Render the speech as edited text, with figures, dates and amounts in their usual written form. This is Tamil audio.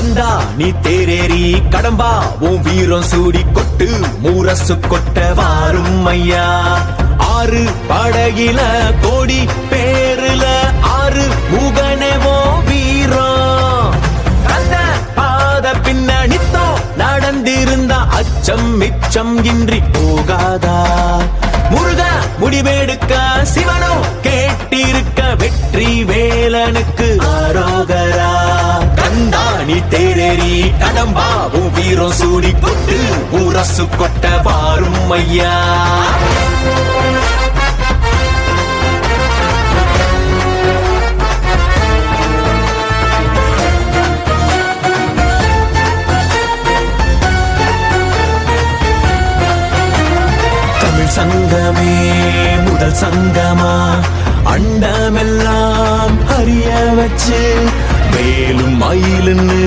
கந்தா நீ தேரேறி கடம்பா உன் வீரம் சூடி கொட்டு மூரசு கொட்ட வாரும் ஐயா. ஆறு படகில கோடி பேருல ஆறு முகனவோ வீரம். கந்த பாத பின்னணித்தோ நடந்திருந்த அச்சம் மிச்சம் இன்றி போகாதா. முருக முடிவெடுக்க சிவனோ கேட்டிருக்க வெற்றி வேலனுக்கு ஆரோகரா. கந்தாணி தேரேறி கடம்பாவும் வீரம் சூடி கொட்டு ஊரசு கொட்ட வாரும் ஐயா. சங்கமே முதல் சங்கமா அண்டமெல்லாம் அறிய வச்சு வேலும் மயிலுன்னு